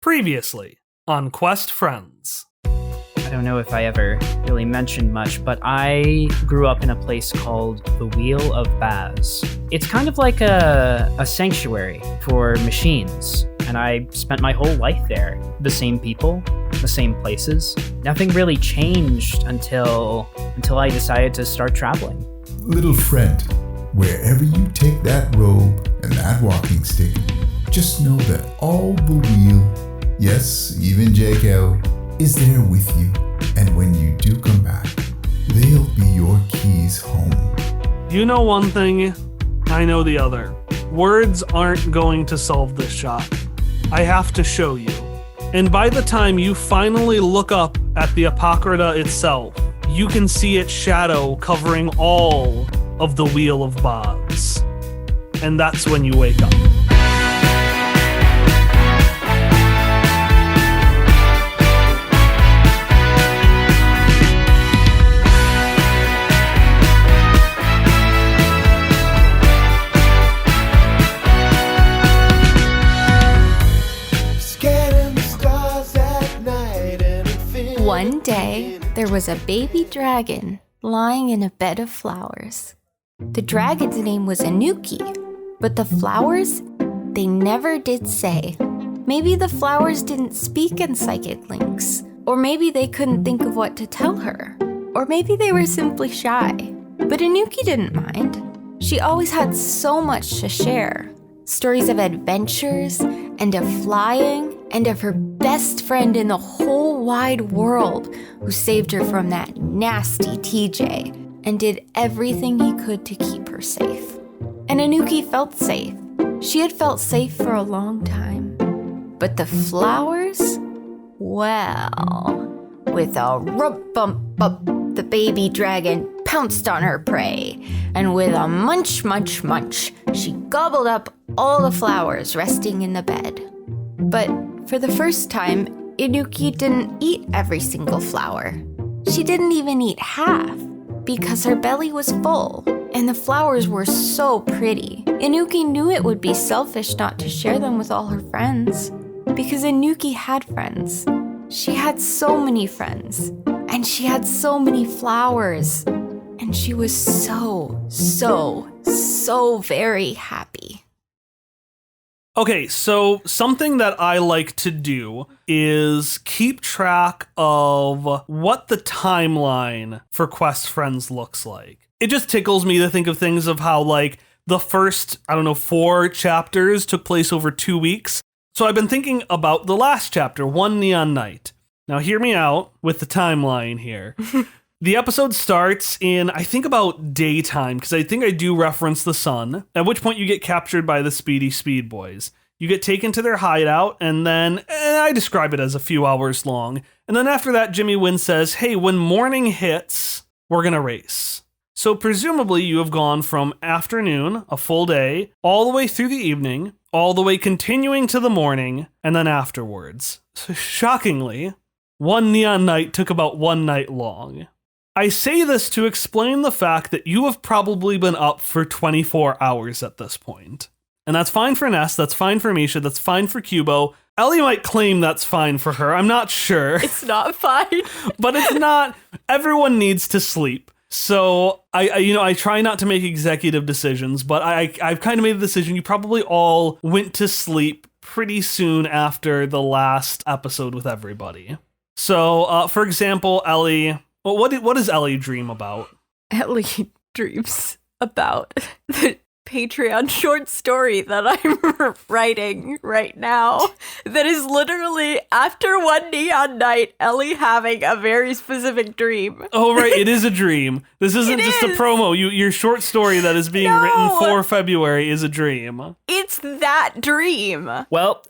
Previously on Quest Friends. I don't know if I ever really mentioned much, but I grew up in a place called the Wheel of Baz. It's kind of like a sanctuary for machines, and I spent my whole life there. The same people, the same places. Nothing really changed until I decided to start traveling. Little friend, wherever you take that robe and that walking stick, just know that all the wheel, yes, even Jaco, is there with you. And when you do come back, they'll be your keys home. You know one thing, I know the other. Words aren't going to solve this shot. I have to show you. And by the time you finally look up at the Apocrypha itself, you can see its shadow covering all of the Wheel of Baz. And that's when you wake up. One day, there was a baby dragon lying in a bed of flowers. The dragon's name was Anuki, but the flowers, they never did say. Maybe the flowers didn't speak in psychic links, or maybe they couldn't think of what to tell her, or maybe they were simply shy. But Anuki didn't mind. She always had so much to share. Stories of adventures, and of flying, and of her best friend in the whole wide world who saved her from that nasty TJ and did everything he could to keep her safe. And Anuki felt safe. She had felt safe for a long time. But the flowers? Well, with a rump-bump-bump, the baby dragon pounced on her prey, and with a munch, munch, munch, she gobbled up all the flowers resting in the bed. But for the first time, Anuki didn't eat every single flower. She didn't even eat half, because her belly was full, and the flowers were so pretty. Anuki knew it would be selfish not to share them with all her friends, because Anuki had friends. She had so many friends, and she had so many flowers, and she was so very happy. Okay, so something that I like to do is keep track of what the timeline for Quest Friends looks like. It just tickles me to think of things of how, like, the first, 4 chapters took place over 2 weeks. So I've been thinking about the last chapter, One Neon Night. Now hear me out with the timeline here. The episode starts in, I think, about daytime, because I think I do reference the sun, at which point you get captured by the Speedy Speed Boys. You get taken to their hideout, and then, I describe it as a few hours long, and then after that, Jimmy Wynn says, hey, when morning hits, we're gonna race. So presumably you have gone from afternoon, a full day, all the way through the evening, all the way continuing to the morning, and then afterwards. So shockingly, One Neon Night took about 1 night long. I say this to explain the fact that you have probably been up for 24 hours at this point. And that's fine for Ness, that's fine for Misha, that's fine for Cubo. Ellie might claim that's fine for her, I'm not sure. It's not fine. But it's not. Everyone needs to sleep. So I try not to make executive decisions, but I've kind of made a decision. You probably all went to sleep pretty soon after the last episode with everybody. So, for example, Ellie... Well, what does Ellie dream about? Ellie dreams about the Patreon short story that I'm writing right now that is literally after One Neon Night, Ellie having a very specific dream. Oh, right. It is a dream. This isn't just a promo. Your short story that is being written for February is a dream. It's that dream. Well,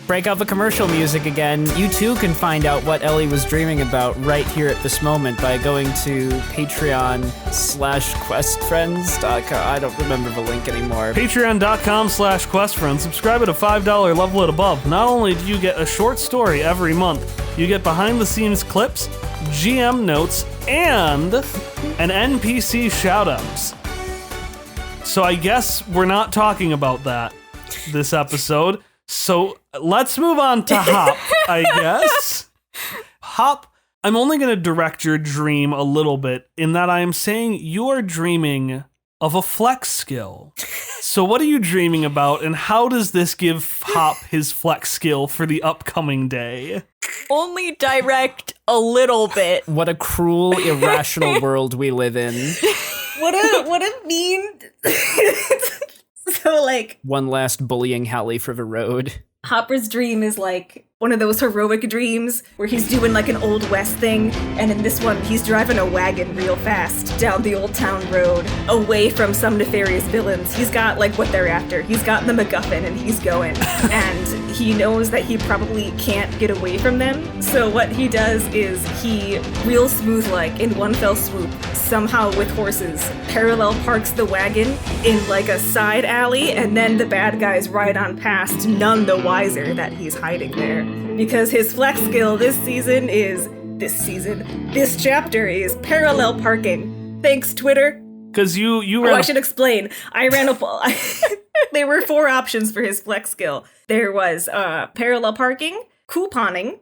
break out the commercial music again. You too can find out what Ellie was dreaming about right here at this moment by going to Patreon/questfriends.com. I don't remember the link anymore. Patreon.com/questfriends. Subscribe at a $5 level and above. Not only do you get a short story every month, you get behind-the-scenes clips, GM notes, and an NPC shoutouts. So I guess we're not talking about that this episode. So let's move on to Hop, I guess. Hop, I'm only going to direct your dream a little bit in that I am saying you are dreaming of a flex skill. So what are you dreaming about, and how does this give Hop his flex skill for the upcoming day? Only direct a little bit. What a cruel, irrational world we live in. What a mean. So, like, One last bullying Hallie for the road. Hopper's dream is like one of those heroic dreams where he's doing like an Old West thing, and in this one, he's driving a wagon real fast down the old town road, away from some nefarious villains. He's got like what they're after. He's got the MacGuffin, and he's going. And he knows that he probably can't get away from them. So what he does is he, real smooth like, in one fell swoop, somehow with horses, parallel parks the wagon in like a side alley, and then the bad guys ride on past, none the wiser that he's hiding there. Because his flex skill this chapter is parallel parking. Thanks, Twitter. Because you I ran should explain. I ran a there were 4 options for his flex skill. There was parallel parking, couponing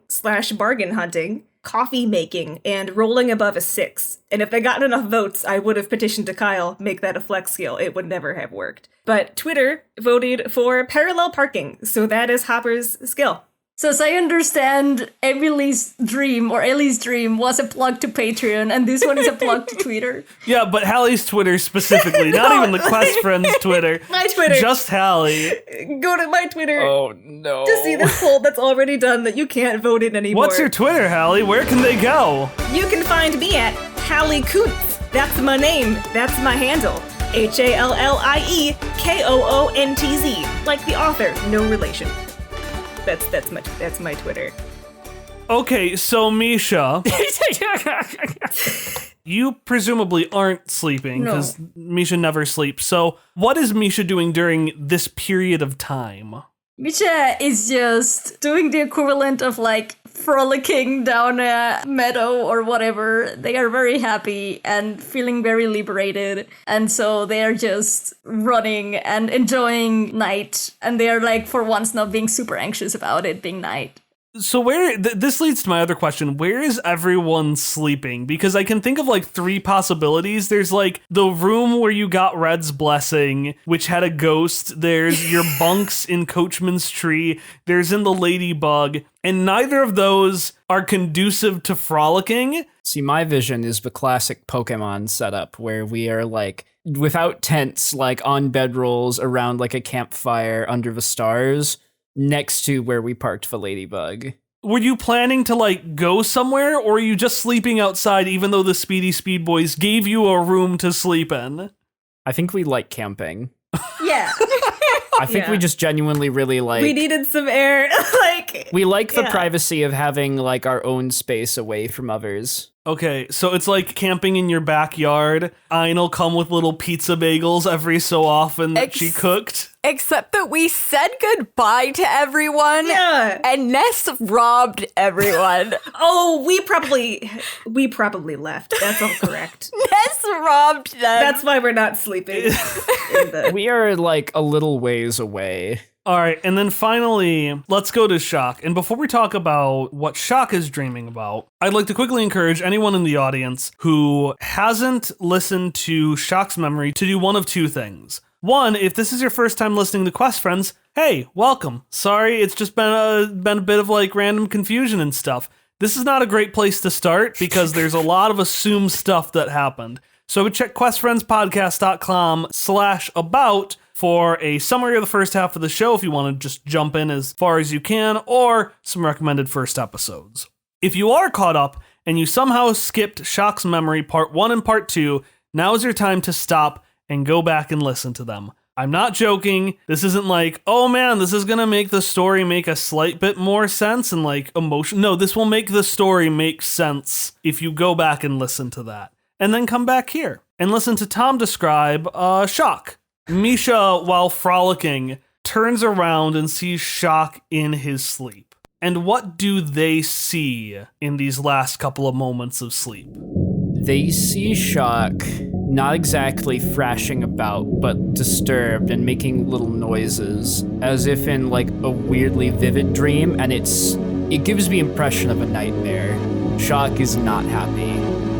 / bargain hunting, coffee making, and rolling above a 6. And if I gotten enough votes, I would have petitioned to Kyle, make that a flex skill. It would never have worked. But Twitter voted for parallel parking, so that is Hopper's skill. So as I understand, Emily's dream, or Ellie's dream, was a plug to Patreon, and this one is a plug to Twitter. Yeah, but Hallie's Twitter specifically, not even the Quest Friends Twitter. My Twitter. Just Hallie. Go to my Twitter Oh, no. to see this poll that's already done that you can't vote in anymore. What's your Twitter, Hallie? Where can they go? You can find me at Hallie Kuntz. That's my name. That's my handle. HALLIEKOONTZ. Like the author, no relation. That's my Twitter. Okay, so Misha, you presumably aren't sleeping because Misha never sleeps. So what is Misha doing during this period of time? Misha is just doing the equivalent of like frolicking down a meadow or whatever. They are very happy and feeling very liberated. And so they are just running and enjoying night. And they are like, for once, not being super anxious about it being night. So where this leads to my other question, where is everyone sleeping? Because I can think of like 3 possibilities. There's like the room where you got Red's blessing, which had a ghost. There's your bunks in Coachman's tree. There's in the Ladybug. And neither of those are conducive to frolicking. See, my vision is the classic Pokemon setup where we are like without tents, like on bedrolls around like a campfire under the stars, next to where we parked the Ladybug. Were you planning to like go somewhere, or are you just sleeping outside even though the Speedy Speed Boys gave you a room to sleep in? I think we like camping. Yeah. I think we just genuinely really like... We needed some air. We like the privacy of having like our own space away from others. Okay, so it's like camping in your backyard. Ain'll come with little pizza bagels every so often that she cooked. Except that we said goodbye to everyone. Yeah. And Ness robbed everyone. Oh, we probably left. That's all correct. Ness robbed them. That's why we're not sleeping. We are like a little ways away. All right, and then finally, let's go to Shock. And before we talk about what Shock is dreaming about, I'd like to quickly encourage anyone in the audience who hasn't listened to Shock's memory to do one of 2 things. One, if this is your first time listening to Quest Friends, hey, welcome. Sorry, it's just been a bit of like random confusion and stuff. This is not a great place to start because there's a lot of assumed stuff that happened. So I would check questfriendspodcast.com/about for a summary of the first half of the show if you want to just jump in as far as you can, or some recommended first episodes. If you are caught up and you somehow skipped Shock's Memory Part 1 and Part 2, now is your time to stop and go back and listen to them. I'm not joking. This isn't like, oh man, this is going to make the story make a slight bit more sense and like emotion. No, this will make the story make sense if you go back and listen to that. And then come back here and listen to Tom describe Shock. Misha, while frolicking, turns around and sees Shock in his sleep. And what do they see in these last couple of moments of sleep? They see Shock not exactly thrashing about, but disturbed and making little noises, as if in like a weirdly vivid dream, and it gives the impression of a nightmare. Shock is not happy,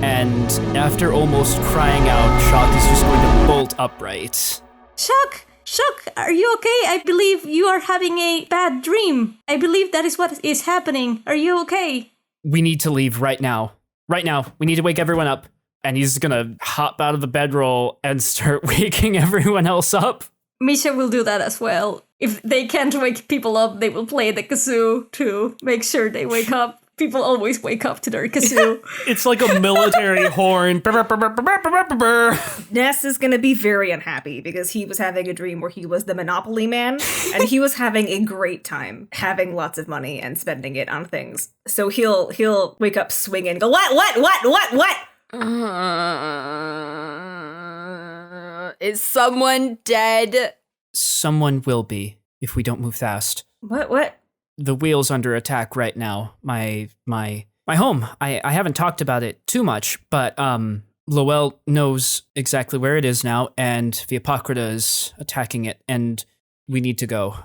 and after almost crying out, Shock is just going to bolt upright. Shock, are you okay? I believe you are having a bad dream. I believe that is what is happening. Are you okay? We need to leave right now. Right now. We need to wake everyone up. And he's gonna hop out of the bedroll and start waking everyone else up. Misha will do that as well. If they can't wake people up, they will play the kazoo to make sure they wake up. People always wake up to their kazoo. It's like a military horn. Ness is gonna be very unhappy because he was having a dream where he was the Monopoly man, and he was having a great time having lots of money and spending it on things. So he'll wake up swinging and go, what? Is someone dead? Someone will be, if we don't move fast. What? The wheel's under attack right now. My home. I haven't talked about it too much, but Lowell knows exactly where it is now, and the Apocrypha is attacking it, and we need to go.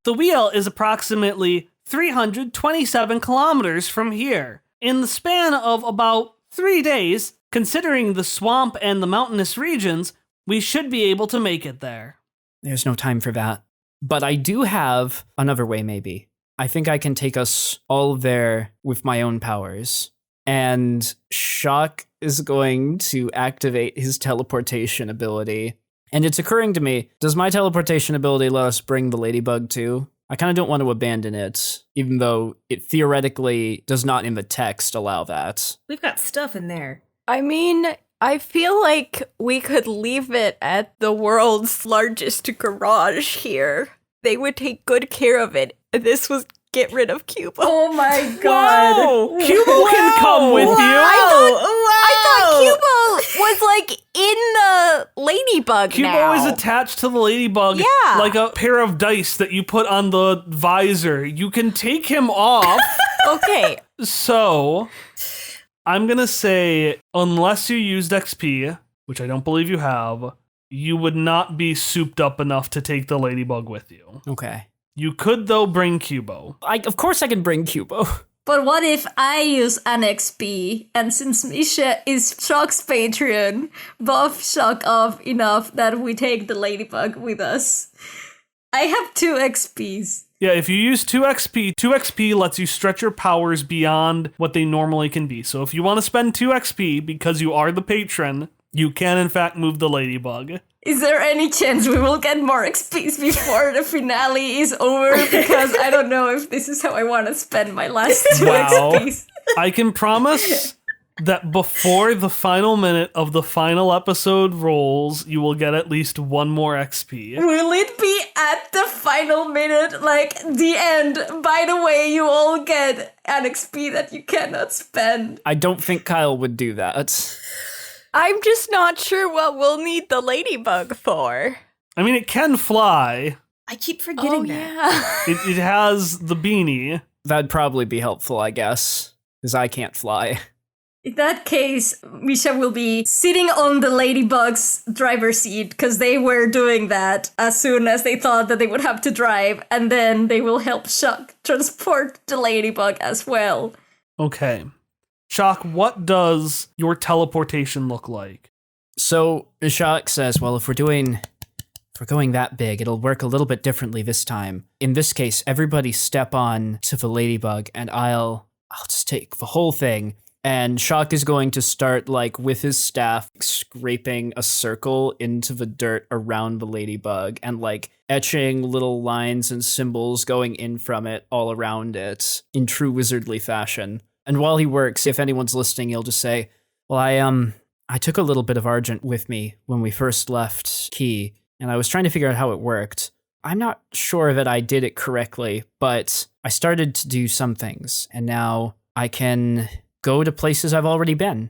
The wheel is approximately 327 kilometers from here. In the span of about 3 days, considering the swamp and the mountainous regions, we should be able to make it there. There's no time for that. But I do have another way, maybe. I think I can take us all there with my own powers. And Shock is going to activate his teleportation ability. And it's occurring to me, does my teleportation ability let us bring the ladybug too? I kind of don't want to abandon it, even though it theoretically does not in the text allow that. We've got stuff in there. I mean, I feel like we could leave it at the world's largest garage here. They would take good care of it. This was get rid of Cubo. Oh my god. Whoa! Cubo can come with you! I thought Cubo was like in the ladybug Cubo now. is attached to the ladybug Yeah. like a pair of dice that you put on the visor. You can take him off. Okay. So, I'm gonna say, unless you used XP, which I don't believe you have, you would not be souped up enough to take the ladybug with you. Okay. You could, though, bring Cubo. Of course I can bring Cubo. But what if I use an XP, and since Misha is Shock's patron, buff Shock off enough that we take the ladybug with us? I have 2 XPs. Yeah, if you use 2 XP lets you stretch your powers beyond what they normally can be. So if you want to spend 2 XP because you are the patron, you can in fact move the ladybug. Is there any chance we will get more XPs before the finale is over? Because I don't know if this is how I want to spend my last 2 Wow. XPs. I can promise that before the final minute of the final episode rolls, you will get at least 1 more XP. Will it be at the final minute, like the end? By the way, you all get an XP that you cannot spend. I don't think Kyle would do that. I'm just not sure what we'll need the ladybug for. I mean, it can fly. I keep forgetting that. Yeah. It has the beanie. That'd probably be helpful, I guess, because I can't fly. In that case, Misha will be sitting on the ladybug's driver's seat because they were doing that as soon as they thought that they would have to drive, and then they will help Shock transport the ladybug as well. Okay. Shock, what does your teleportation look like? So Shock says, well, if we're going that big, it'll work a little bit differently this time. In this case, everybody step on to the ladybug, and I'll just take the whole thing. And Shock is going to start, like, with his staff, scraping a circle into the dirt around the ladybug and, like, etching little lines and symbols going in from it all around it in true wizardly fashion. And while he works, if anyone's listening, he'll just say, well, I took a little bit of Argent with me when we first left Key, and I was trying to figure out how it worked. I'm not sure that I did it correctly, but I started to do some things, and now I can go to places I've already been.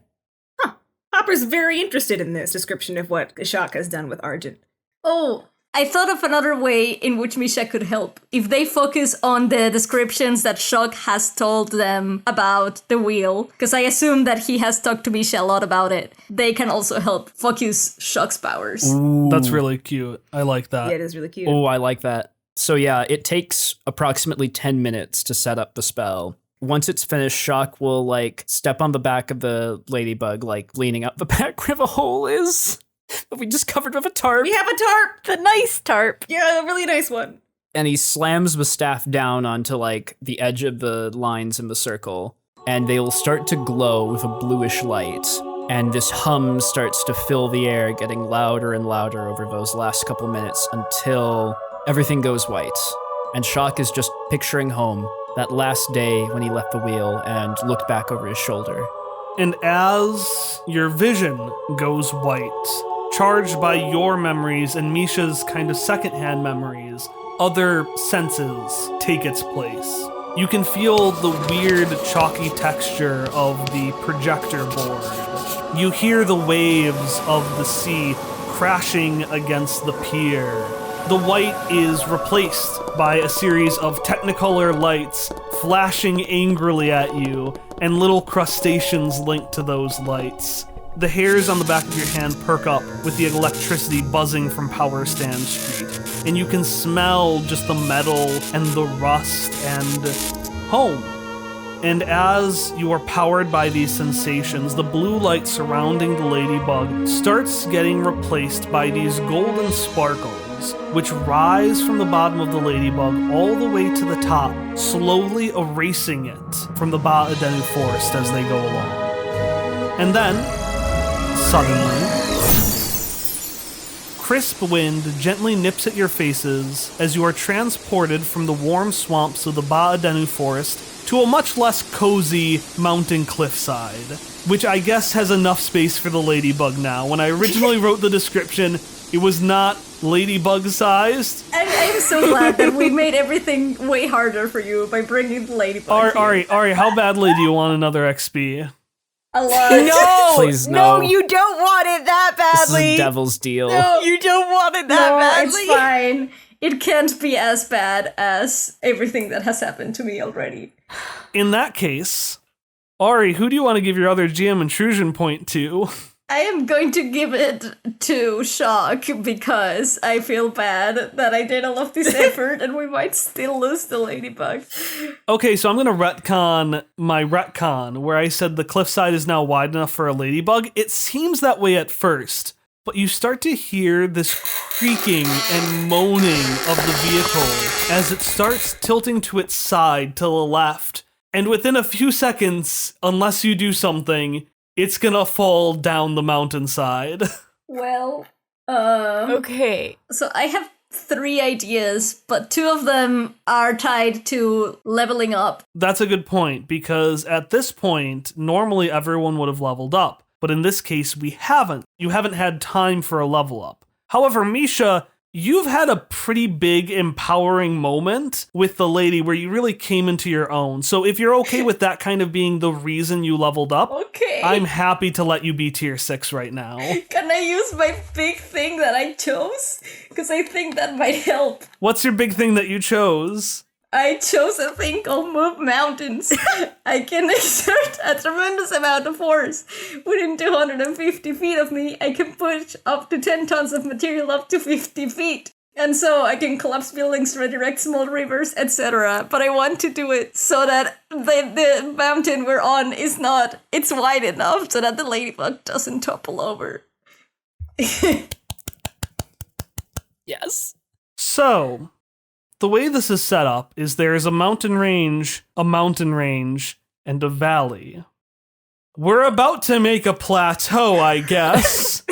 Hopper's very interested in this description of what Shock has done with Argent. Oh, I thought of another way in which Misha could help. If they focus on the descriptions that Shock has told them about the wheel, because I assume that he has talked to Misha a lot about it, they can also help focus Shock's powers. Ooh. That's really cute. I like that. Yeah, it is really cute. Oh, I like that. So yeah, it takes approximately 10 minutes to set up the spell. Once it's finished, Shock will, like, step on the back of the ladybug, like, leaning up the back where the hole is. That we just covered with a tarp. We have a tarp! The nice tarp. Yeah, a really nice one. And he slams the staff down onto, like, the edge of the lines in the circle. And they will start to glow with a bluish light. And this hum starts to fill the air, getting louder and louder over those last couple minutes until everything goes white. And Shock is just picturing home, that last day when he left the wheel and looked back over his shoulder. And as your vision goes white, charged by your memories and Misha's kind of secondhand memories, other senses take its place. You can feel the weird chalky texture of the projector board. You hear the waves of the sea crashing against the pier. The white is replaced by a series of Technicolor lights flashing angrily at you, and little crustaceans linked to those lights. The hairs on the back of your hand perk up with the electricity buzzing from Power Stand Street, and you can smell just the metal and the rust and home. And as you are powered by these sensations, the blue light surrounding the ladybug starts getting replaced by these golden sparkles, which rise from the bottom of the ladybug all the way to the top, slowly erasing it from the Ba'adenu forest as they go along. And then, suddenly, crisp wind gently nips at your faces as you are transported from the warm swamps of the Ba'adenu forest to a much less cozy mountain cliffside, which I guess has enough space for the ladybug now. When I originally wrote the description, it was not ladybug-sized. And I'm so glad that we made everything way harder for you by bringing the ladybug here. Ari, how badly do you want another XP? A lot. No! Please, no. You don't want it that This is badly. a devil's deal. No, you don't want it that No, badly. it's fine. It can't be as bad as everything that has happened to me already. In that case, Ari, who do you want to give your other GM intrusion point to? I am going to give it to Shock because I feel bad that I did all of this effort and we might still lose the ladybug. Okay, so I'm going to retcon my retcon where I said the cliffside is now wide enough for a ladybug. It seems that way at first, but you start to hear this creaking and moaning of the vehicle as it starts tilting to its side to the left. And within a few seconds, unless you do something, it's gonna fall down the mountainside. Well, Okay. so I have 3 ideas, but 2 of them are tied to leveling up. That's a good point, because at this point, normally everyone would have leveled up. But in this case, we haven't. You haven't had time for a level up. However, Misha, you've had a pretty big empowering moment with the lady where you really came into your own. So if you're okay with that kind of being the reason you leveled up, Okay. I'm happy to let you be tier 6 right now. Can I use my big thing that I chose? Because I think that might help. What's your big thing that you chose? I chose a thing called Move Mountains. I can exert a tremendous amount of force. Within 250 feet of me, I can push up to 10 tons of material up to 50 feet. And so I can collapse buildings, redirect small rivers, etc. But I want to do it so that the mountain we're on is not, it's wide enough so that the ladybug doesn't topple over. Yes. So, the way this is set up is there is a mountain range, and a valley. We're about to make a plateau, I guess.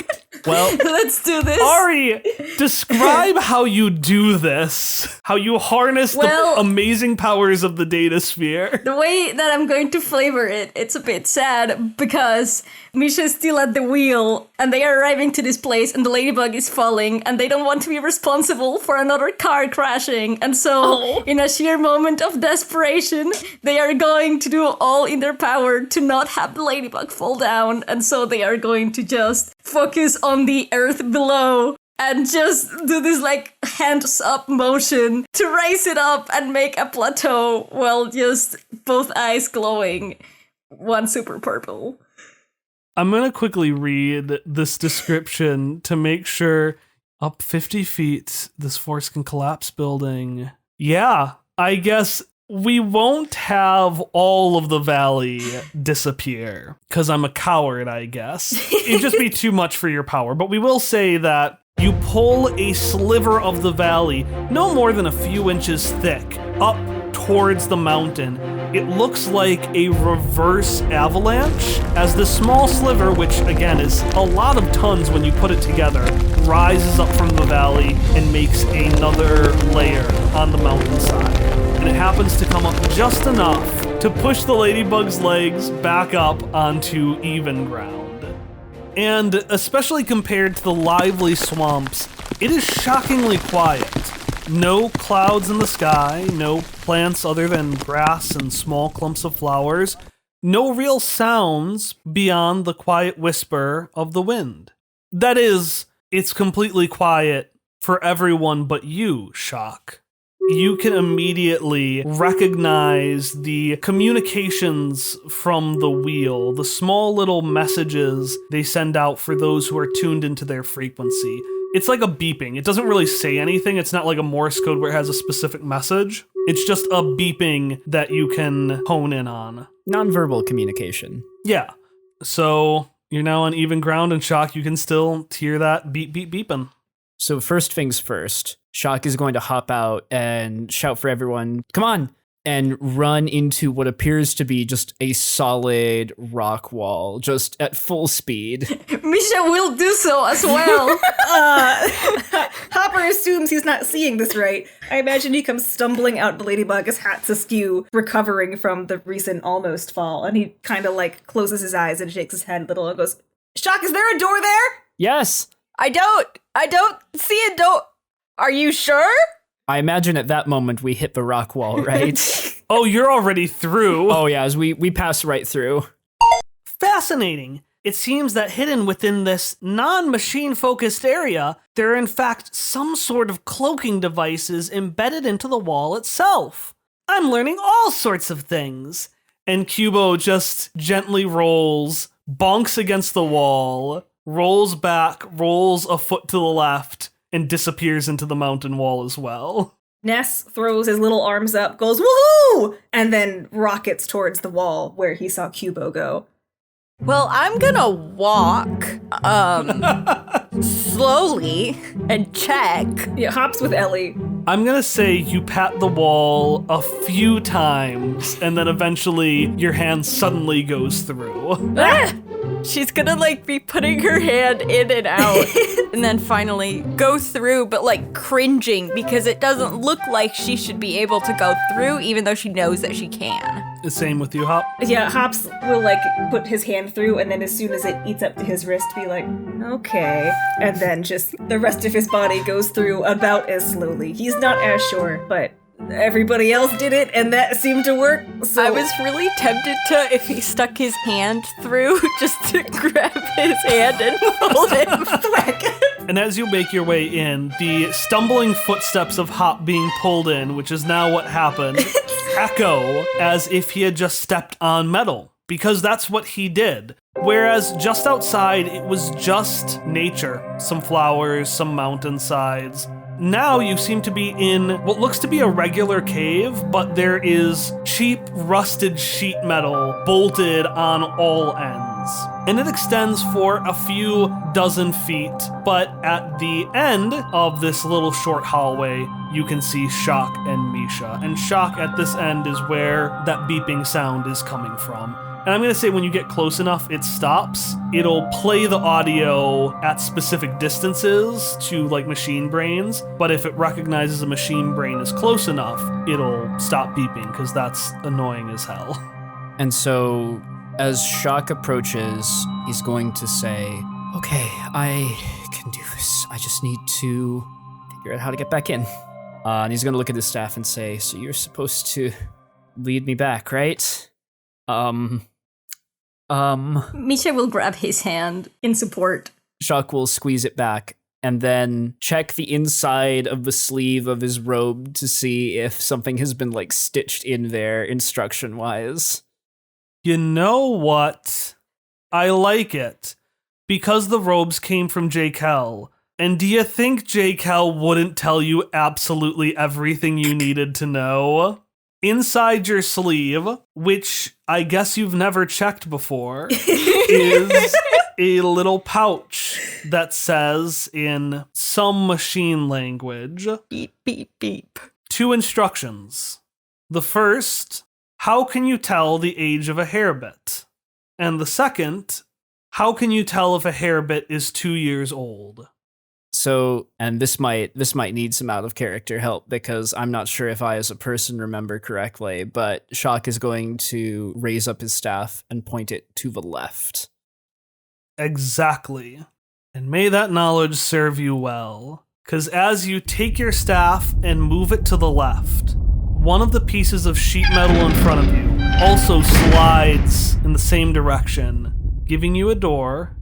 Well, Let's do this. Ari, describe how you do this. How you harness Well- the amazing powers of the data sphere. The way that I'm going to flavor it, it's a bit sad because Misha is still at the wheel and they are arriving to this place and the ladybug is falling and they don't want to be responsible for another car crashing. And so, in a sheer moment of desperation, they are going to do all in their power to not have the ladybug fall down. And so they are going to just focus on the earth below and just do this like hands up motion to raise it up and make a plateau while just both eyes glowing, one super purple. I'm going to quickly read this description to make sure. Up 50 feet, this force can collapse building. Yeah, I guess we won't have all of the valley disappear, because I'm a coward, I guess. It'd just be too much for your power, but we will say that you pull a sliver of the valley, no more than a few inches thick, up towards the mountain. It looks like a reverse avalanche, as the small sliver, which again is a lot of tons when you put it together, rises up from the valley and makes another layer on the mountainside. And it happens to come up just enough to push the ladybug's legs back up onto even ground. And especially compared to the lively swamps, it is shockingly quiet. No clouds in the sky, no plants other than grass and small clumps of flowers, no real sounds beyond the quiet whisper of the wind. That is, it's completely quiet for everyone but you, Shock. You can immediately recognize the communications from the wheel, the small little messages they send out for those who are tuned into their frequency. It's like a beeping. It doesn't really say anything. It's not like a Morse code where it has a specific message. It's just a beeping that you can hone in on. Nonverbal communication. Yeah. So you're now on even ground, and Shock, you can still hear that beep, beep, beeping. So first things first, Shock is going to hop out and shout for everyone, come on, and run into what appears to be just a solid rock wall, just at full speed. Misha will do so as well. Hopper assumes he's not seeing this right. I imagine he comes stumbling out the ladybug, his hat's askew, recovering from the recent almost fall, and he kind of like closes his eyes and shakes his head a little and goes, Shock, is there a door there? Yes. I don't see a door. Are you sure? I imagine at that moment we hit the rock wall, right? Oh, you're already through. Oh yeah, as we pass right through. Fascinating. It seems that hidden within this non-machine focused area, there are in fact some sort of cloaking devices embedded into the wall itself. I'm learning all sorts of things. And Cubo just gently rolls, bonks against the wall, rolls back, rolls a foot to the left, and disappears into the mountain wall as well. Ness throws his little arms up, goes, woohoo! And then rockets towards the wall where he saw Cubo go. Well, I'm gonna walk, slowly and check. Yeah, hops with Ellie. I'm gonna say you pat the wall a few times, and then eventually your hand suddenly goes through. Ah! She's gonna like be putting her hand in and out and then finally go through, but like cringing because it doesn't look like she should be able to go through even though she knows that she can. The same with you, Hop. Yeah, Hops will like put his hand through, and then as soon as it eats up to his wrist, be like, okay. And then just the rest of his body goes through about as slowly. He's not as sure, but everybody else did it, and that seemed to work. So I was really tempted to, if he stuck his hand through, just to grab his hand and pull him back. And as you make your way in, the stumbling footsteps of Hop being pulled in, which is now what happened, echo as if he had just stepped on metal, because that's what he did. Whereas just outside, it was just nature, some flowers, some mountainsides. Now you seem to be in what looks to be a regular cave, but there is cheap, rusted sheet metal bolted on all ends. And it extends for a few dozen feet, but at the end of this little short hallway, you can see Shock and Misha. And Shock at this end is where that beeping sound is coming from. And I'm going to say when you get close enough, it stops. It'll play the audio at specific distances to like machine brains, but if it recognizes a machine brain is close enough, it'll stop beeping because that's annoying as hell. And so as Shock approaches, he's going to say, okay, I can do this. I just need to figure out how to get back in. And he's going to look at his staff and say, so you're supposed to lead me back, right? Misha will grab his hand in support. Shock will squeeze it back and then check the inside of the sleeve of his robe to see if something has been like stitched in there instruction-wise. You know what? I like it. Because the robes came from J. Kel. And do you think J. Kel wouldn't tell you absolutely everything you needed to know? Inside your sleeve, which I guess you've never checked before, is a little pouch that says in some machine language, Beep, beep, beep. 2 instructions. The first, how can you tell the age of a hairbit? And the second, how can you tell if a hairbit is 2 years old? So, and this might need some out of character help because I'm not sure if I as a person remember correctly, but Shock is going to raise up his staff and point it to the left. Exactly. And may that knowledge serve you well. Because as you take your staff and move it to the left, one of the pieces of sheet metal in front of you also slides in the same direction, giving you a door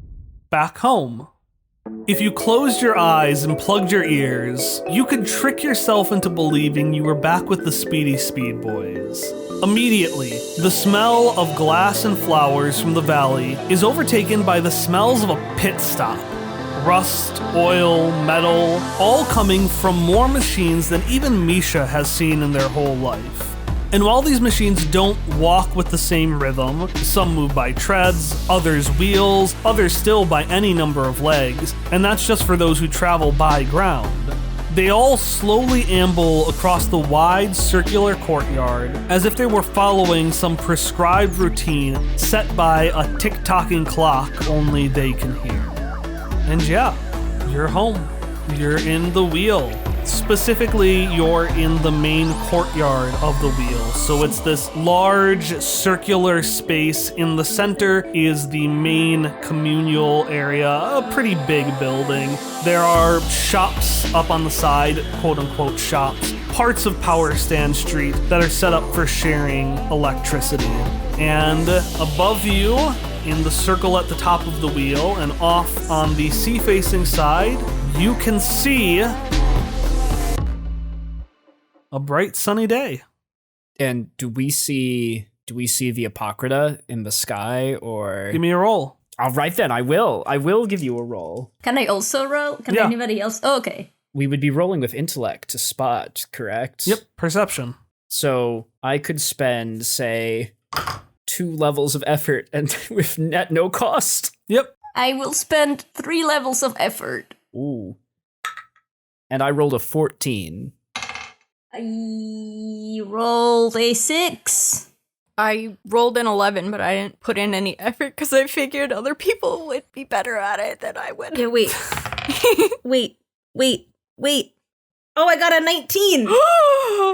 back home. If you closed your eyes and plugged your ears, you could trick yourself into believing you were back with the Speedy Speed Boys. Immediately, the smell of glass and flowers from the valley is overtaken by the smells of a pit stop. Rust, oil, metal, all coming from more machines than even Misha has seen in their whole life. And while these machines don't walk with the same rhythm, some move by treads, others wheels, others still by any number of legs, and that's just for those who travel by ground. They all slowly amble across the wide circular courtyard as if they were following some prescribed routine set by a tick-tocking clock only they can hear. And yeah, you're home. You're in the wheel. Specifically, you're in the main courtyard of the wheel. So it's this large circular space. In the center is the main communal area, a pretty big building. There are shops up on the side, quote unquote shops, parts of Power Stand Street that are set up for sharing electricity. And above you, in the circle at the top of the wheel and off on the sea-facing side, you can see a bright sunny day. And do we see the Apocrypha in the sky, or Give me a roll. all right then, I will give you a roll. Can I also roll? Can Yeah. anybody else? Oh, okay. We would be rolling with intellect to spot, correct? Yep, perception. So I could spend, say, 2 levels of effort and with net no cost. Yep. I will spend 3 levels of effort. Ooh. And I rolled a 14. I rolled a 6. I rolled an 11, but I didn't put in any effort because I figured other people would be better at it than I would. Yeah, wait. wait. Oh, I got a 19!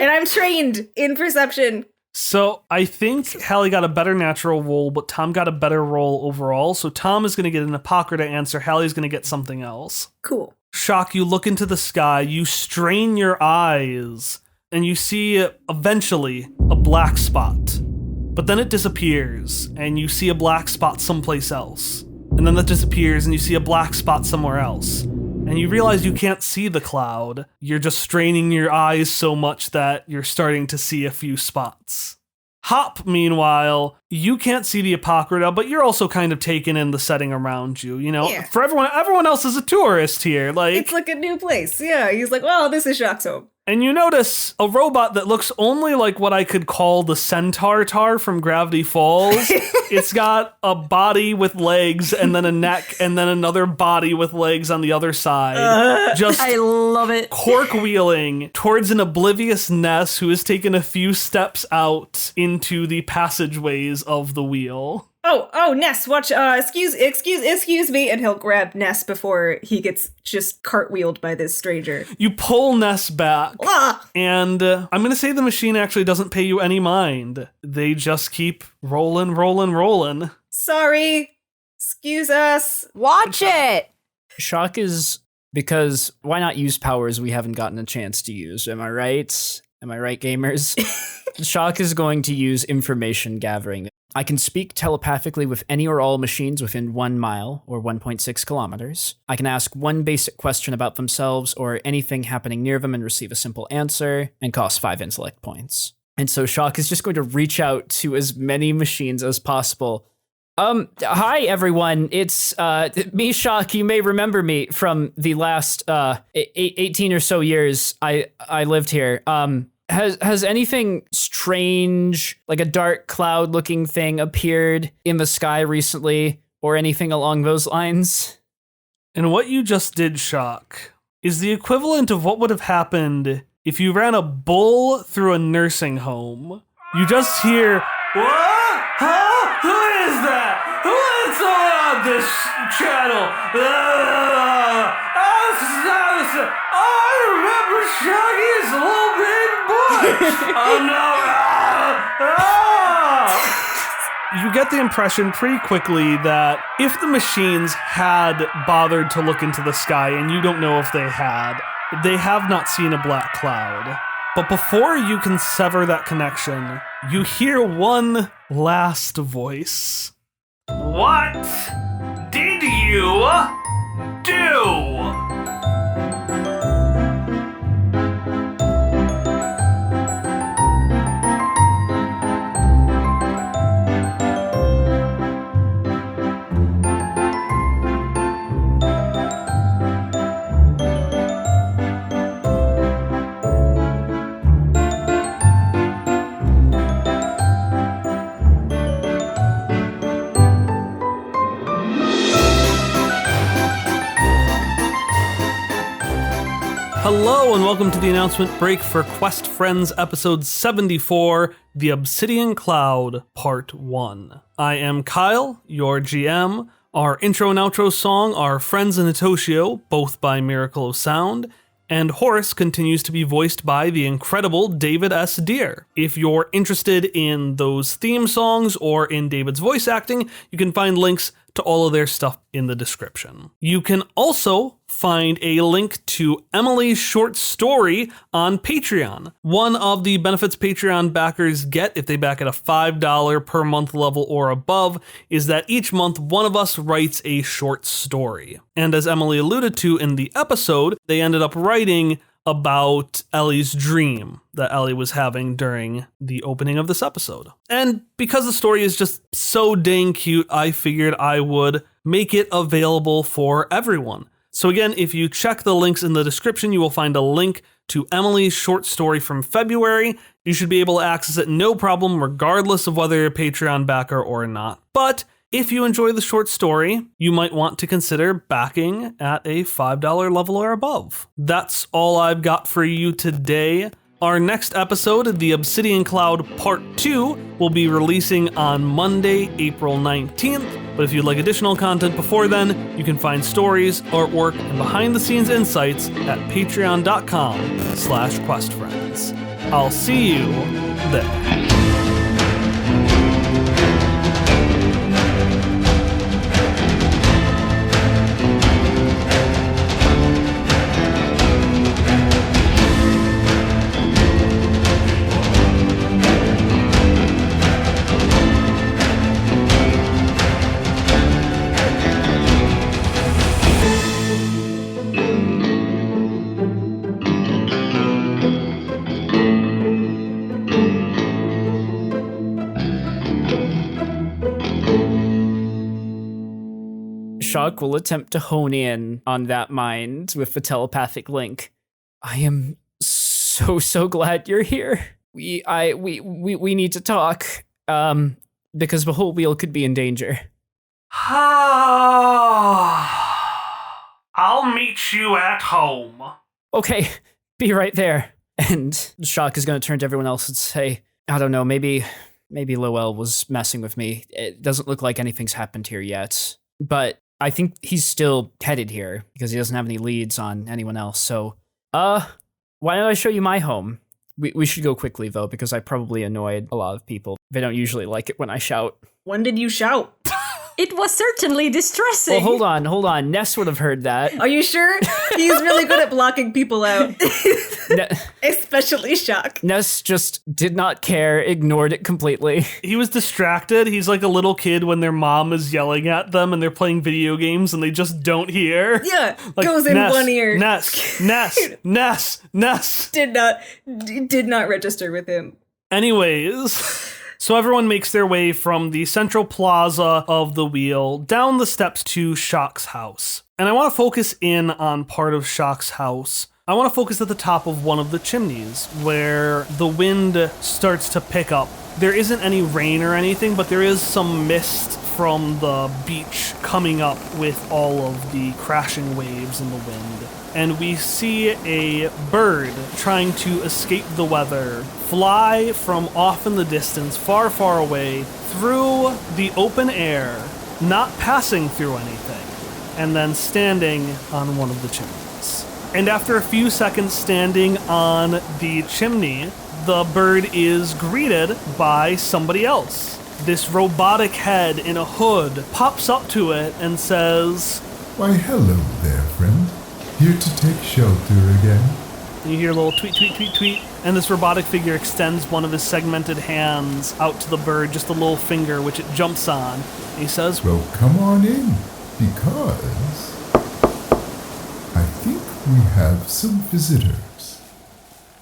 And I'm trained in perception. So I think Hallie got a better natural roll, but Tom got a better roll overall. So Tom is going to get an Apocrypha answer. Hallie's going to get something else. Cool. Shock, you look into the sky, you strain your eyes, and you see eventually a black spot. But then it disappears, and you see a black spot someplace else. And then that disappears, and you see a black spot somewhere else. And you realize you can't see the cloud. You're just straining your eyes so much that you're starting to see a few spots. Hop, meanwhile, you can't see the Apocrypha, but you're also kind of taking in the setting around you. You know, Yeah. for everyone else is a tourist here. It's like a new place. Yeah, he's like, oh, this is Shock's home. And you notice a robot that looks only like what I could call the Centaur Tar from Gravity Falls. It's got a body with legs and then a neck and then another body with legs on the other side. Just I love it. cork wheeling towards an oblivious Ness who has taken a few steps out into the passageways of the wheel. Oh, Ness, watch, excuse me, and he'll grab Ness before he gets just cartwheeled by this stranger. You pull Ness back, Ah! and I'm going to say the machine actually doesn't pay you any mind. They just keep rolling. Sorry. Excuse us. Watch it! Shock is because why not use powers we haven't gotten a chance to use? Am I right? Am I right, gamers? Shock is going to use information gathering. I can speak telepathically with any or all machines within 1 mile or 1.6 kilometers. I can ask one basic question about themselves or anything happening near them and receive a simple answer, and cost 5 intellect points. And so Shock is just going to reach out to as many machines as possible. Hi everyone, it's me, Shock. You may remember me from the last 18 or so years I lived here. Has anything strange, like a dark cloud-looking thing, appeared in the sky recently, or anything along those lines? And what you just did, Shock, is the equivalent of what would have happened if you ran a bull through a nursing home. You just hear, "What? Huh? Who is that? Who is on this channel? I remember Shaggy as a little big boy. Oh no!" You get the impression pretty quickly that if the machines had bothered to look into the sky, and you don't know if they have not seen a black cloud. But before you can sever that connection, you hear one last voice. What did you do? Hello and welcome to the announcement break for Quest Friends episode 74, The Obsidian Cloud, Part 1. I am Kyle, your GM. Our intro and outro song are Friends in Hitoshio, both by Miracle of Sound, and Horace continues to be voiced by the incredible David S. Deer. If you're interested in those theme songs or in David's voice acting, you can find links to all of their stuff in the description. You can also find a link to Emily's short story on Patreon. One of the benefits Patreon backers get if they back at a $5 per month level or above is that each month one of us writes a short story. And as Emily alluded to in the episode, they ended up writing about Ellie's dream that Ellie was having during the opening of this episode. And because the story is just so dang cute, I figured I would make it available for everyone. So again, if you check the links in the description, you will find a link to Emily's short story from February. You should be able to access it no problem, regardless of whether you're a Patreon backer or not. But if you enjoy the short story, you might want to consider backing at a $5 level or above. That's all I've got for you today. Our next episode, The Obsidian Cloud Part 2, will be releasing on Monday, April 19th. But if you'd like additional content before then, you can find stories, artwork, and behind-the-scenes insights at patreon.com/questfriends. I'll see you there. Shock will attempt to hone in on that mind with the telepathic link. I am so glad you're here. We need to talk. Because the whole wheel could be in danger. I'll meet you at home. Okay, be right there. And Shock is going to turn to everyone else and say, I don't know, maybe Lowell was messing with me. It doesn't look like anything's happened here yet. But I think he's still headed here because he doesn't have any leads on anyone else. So, why don't I show you my home? We should go quickly, though, because I probably annoyed a lot of people. They don't usually like it when I shout. When did you shout? It was certainly distressing. Well, hold on. Ness would have heard that. Are you sure? He's really good at blocking people out. Especially Shock. Ness just did not care, ignored it completely. He was distracted. He's like a little kid when their mom is yelling at them and they're playing video games and they just don't hear. Yeah, Like, goes in one ear. Ness. Did not register with him. Anyways, so everyone makes their way from the central plaza of the wheel down the steps to Shock's house. And I want to focus in on part of Shock's house. I want to focus at the top of one of the chimneys where the wind starts to pick up. There isn't any rain or anything, but there is some mist from the beach coming up with all of the crashing waves in the wind. And we see a bird trying to escape the weather fly from off in the distance, far, far away, through the open air, not passing through anything, and then standing on one of the chimneys. And after a few seconds standing on the chimney, the bird is greeted by somebody else. This robotic head in a hood pops up to it and says, Why, hello there, friend. Here to take shelter again. and you hear a little tweet, tweet, tweet, tweet, and this robotic figure extends one of his segmented hands out to the bird, just a little finger, which it jumps on. And he says, Well, come on in, because I think we have some visitors.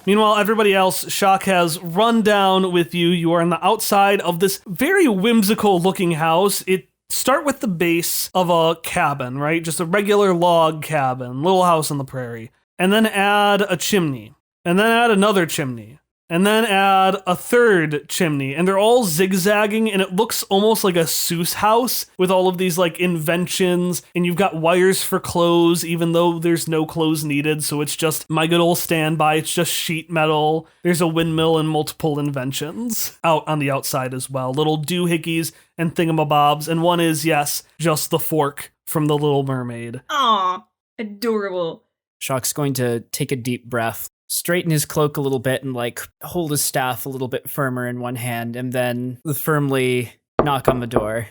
Meanwhile, everybody else, Shock has run down with you. You are on the outside of this very whimsical looking house. Start with the base of a cabin, right? Just a regular log cabin, little house on the prairie. And then add a chimney. And then add another chimney. And then add a third chimney. And they're all zigzagging, and it looks almost like a Seuss house with all of these like inventions. And you've got wires for clothes, even though there's no clothes needed. So it's just my good old standby. It's just sheet metal. There's a windmill and multiple inventions out on the outside as well. Little doohickeys and thingamabobs. And one is, yes, just the fork from The Little Mermaid. Aw, adorable. Shock's going to take a deep breath, straighten his cloak a little bit, and like hold his staff a little bit firmer in one hand, and then firmly knock on the door.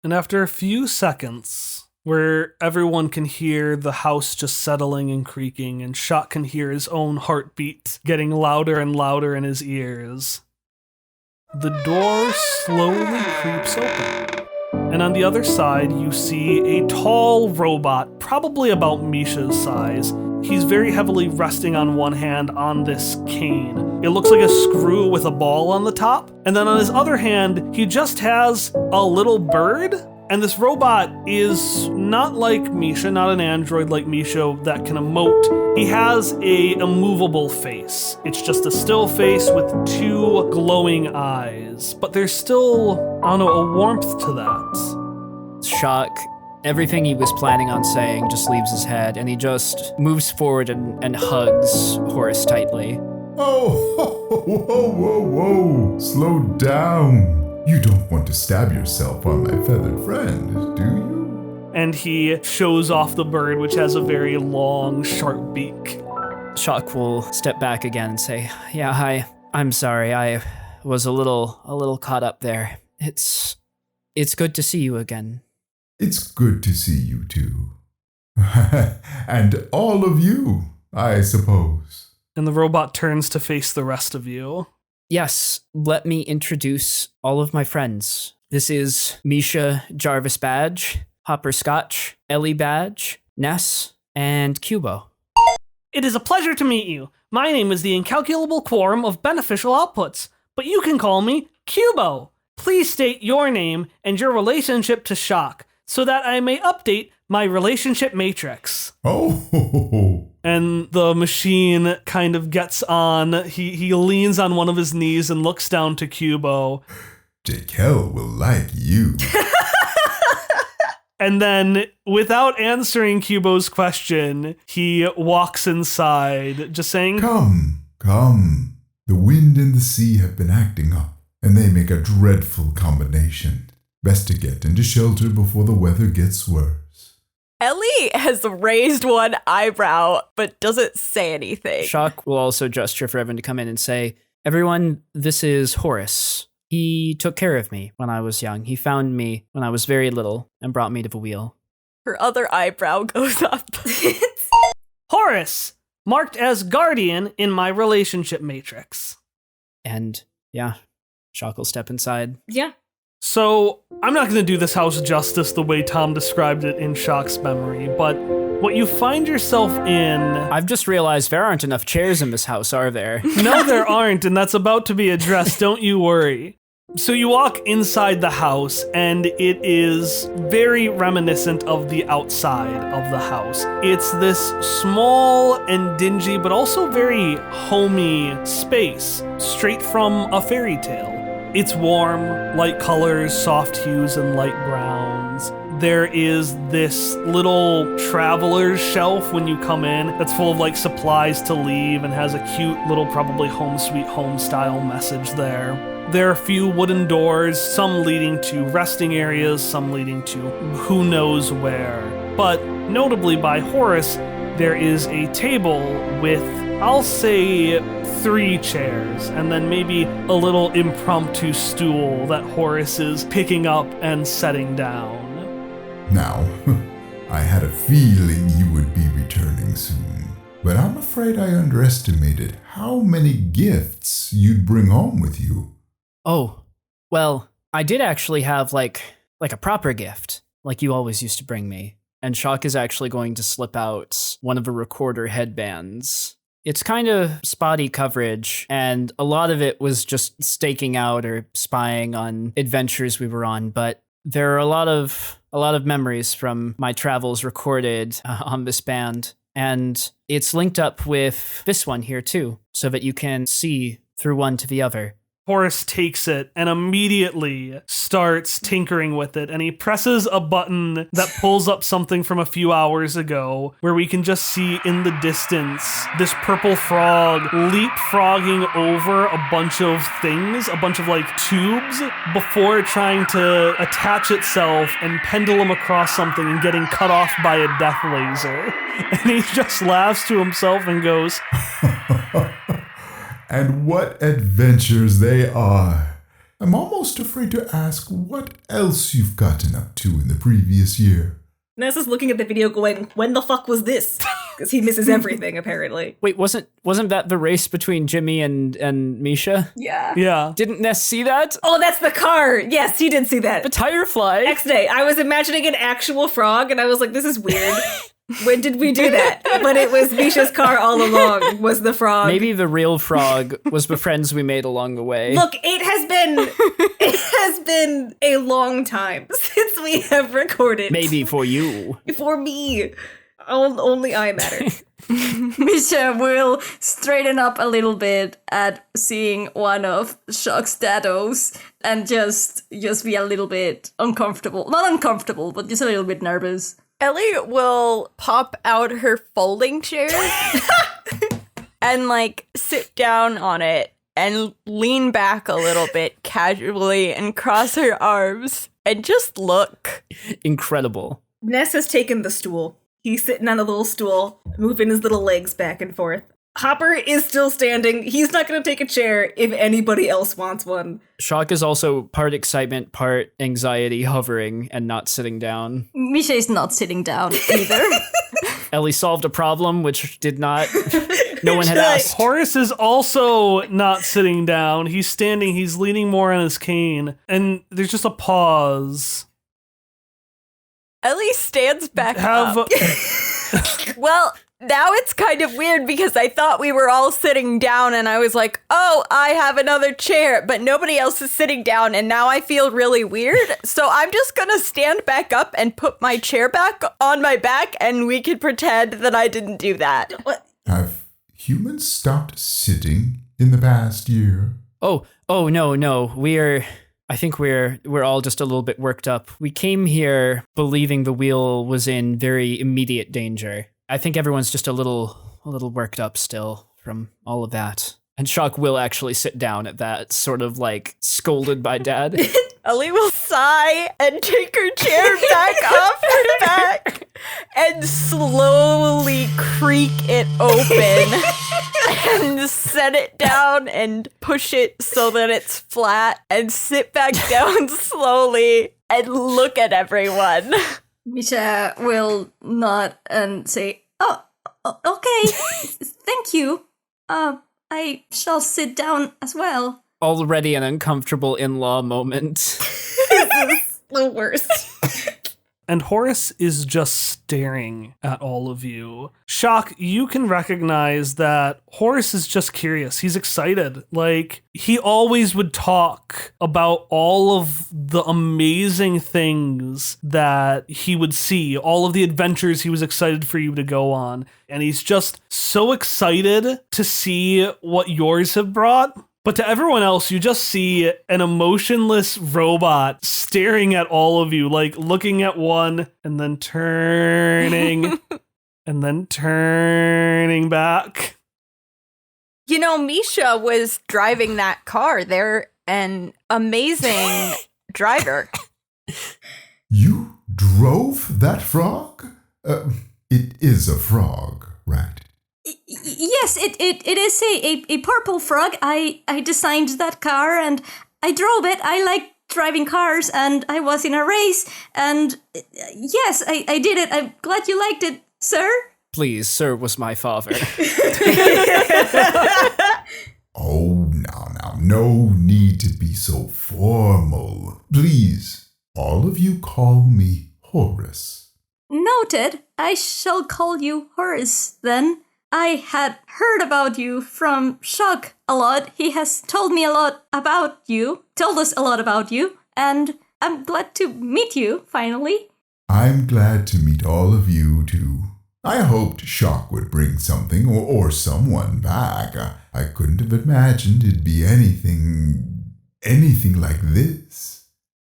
And after a few seconds, where everyone can hear the house just settling and creaking, and Shock can hear his own heartbeat getting louder and louder in his ears, the door slowly creeps open. And on the other side, you see a tall robot, probably about Misha's size. He's very heavily resting on one hand on this cane. It looks like a screw with a ball on the top. And then on his other hand, he just has a little bird. And this robot is not like Misha, not an android like Misha that can emote. He has a immovable face. It's just a still face with two glowing eyes. But there's still, I don't know, a warmth to that. Shock, everything he was planning on saying just leaves his head, and he just moves forward and hugs Horace tightly. Oh, whoa, whoa, whoa. Slow down. You don't want to stab yourself on my feathered friend, do you? And he shows off the bird, which has a very long, sharp beak. Shock will step back again and say, "Yeah, hi. I'm sorry. I was a little caught up there. It's good to see you again." It's good to see you too. And all of you, I suppose. And the robot turns to face the rest of you. Yes, let me introduce all of my friends. This is Misha Jarvis Badge, Hopper Scotch, Ellie Badge, Ness, and Cubo. It is a pleasure to meet you. My name is the incalculable quorum of beneficial outputs, but you can call me Cubo. Please state your name and your relationship to Shock, so that I may update my relationship matrix. Oh, And the machine kind of gets on. He leans on one of his knees and looks down to Cubo. Jekyll will like you. And then, without answering Cubo's question, he walks inside, just saying, Come. The wind and the sea have been acting up, and they make a dreadful combination. Best to get into shelter before the weather gets worse. Ellie has raised one eyebrow, but doesn't say anything. Shock will also gesture for everyone to come in and say, "Everyone, this is Horace, He took care of me when I was young. He found me when I was very little and brought me to the wheel. Her other eyebrow goes up. Horace, marked as guardian in my relationship matrix. And yeah, Shock will step inside. Yeah. So, I'm not going to do this house justice the way Tom described it in Shock's memory, but what you find yourself in... I've just realized there aren't enough chairs in this house, are there? No, there aren't, and that's about to be addressed, don't you worry. So you walk inside the house, and it is very reminiscent of the outside of the house. It's this small and dingy, but also very homey space, straight from a fairy tale. It's warm, light colors, soft hues, and light browns. There is this little traveler's shelf when you come in that's full of like supplies to leave and has a cute little probably home sweet home style message there. There are a few wooden doors, some leading to resting areas, some leading to who knows where. But notably by Horace, there is a table with, I'll say, 3 chairs, and then maybe a little impromptu stool that Horace is picking up and setting down. Now, I had a feeling you would be returning soon, but I'm afraid I underestimated how many gifts you'd bring home with you. Oh, well, I did actually have like a proper gift, like you always used to bring me. And Shock is actually going to slip out one of the recorder headbands. It's kind of spotty coverage, and a lot of it was just staking out or spying on adventures we were on, but there are a lot of memories from my travels recorded on this band, and it's linked up with this one here too, so that you can see through one to the other. Horace takes it and immediately starts tinkering with it, and he presses a button that pulls up something from a few hours ago where we can just see in the distance this purple frog leapfrogging over a bunch of things, a bunch of like tubes, before trying to attach itself and pendulum across something and getting cut off by a death laser. And he just laughs to himself and goes, And what adventures they are. I'm almost afraid to ask what else you've gotten up to in the previous year. Ness is looking at the video going, when the fuck was this? Because he misses everything, apparently. Wait, wasn't that the race between Jimmy and Misha? Yeah. yeah. Didn't Ness see that? Oh, that's the car. Yes, he did see that. The tire fly. Next day, I was imagining an actual frog, and I was like, this is weird. When did we do that? But it was Misha's car all along, was the frog. Maybe the real frog was the friends we made along the way. Look, it has been a long time since we have recorded. Maybe for you. For me. Only I matter. Misha will straighten up a little bit at seeing one of Shock's dados and just be a little bit uncomfortable. Not uncomfortable, but just a little bit nervous. Ellie will pop out her folding chair and like sit down on it and lean back a little bit casually and cross her arms and just look. Incredible. Ness has taken the stool. He's sitting on a little stool, moving his little legs back and forth. Hopper is still standing. He's not going to take a chair if anybody else wants one. Shock is also part excitement, part anxiety, hovering and not sitting down. Misha is not sitting down either. Ellie solved a problem which did not... No one had asked. Horace is also not sitting down. He's standing. He's leaning more on his cane. And there's just a pause. Ellie stands back up. Well... Now it's kind of weird because I thought we were all sitting down and I was like, oh, I have another chair, but nobody else is sitting down and now I feel really weird. So I'm just going to stand back up and put my chair back on my back and we can pretend that I didn't do that. What? Have humans stopped sitting in the past year? Oh, no. I think we're all just a little bit worked up. We came here believing the wheel was in very immediate danger. I think everyone's just a little worked up still from all of that. And Shock will actually sit down at that, sort of like scolded by Dad. Ellie will sigh and take her chair back off her back and slowly creak it open and set it down and push it so that it's flat and sit back down slowly and look at everyone. Misha will nod and say, "Oh, okay, thank you. I shall sit down as well." Already an uncomfortable in-law moment. The worst. And Horace is just staring at all of you. Shock, you can recognize that Horace is just curious. He's excited. Like, he always would talk about all of the amazing things that he would see, all of the adventures he was excited for you to go on. And he's just so excited to see what yours have brought. But to everyone else, you just see an emotionless robot staring at all of you, like looking at one and then turning and then turning back. You know, Misha was driving that car. They're an amazing driver. You drove that frog? It is a frog, right? Yes, it is a purple frog. I designed that car and I drove it. I like driving cars and I was in a race and yes, I did it. I'm glad you liked it, sir. Please, sir was my father. Oh, now, no need to be so formal. Please, all of you call me Horace. Noted. I shall call you Horace then. I had heard about you from Shock a lot. He has told me a lot about you, told us a lot about you, and I'm glad to meet you, finally. I'm glad to meet all of you, too. I hoped Shock would bring something or someone back. I couldn't have imagined it'd be anything like this.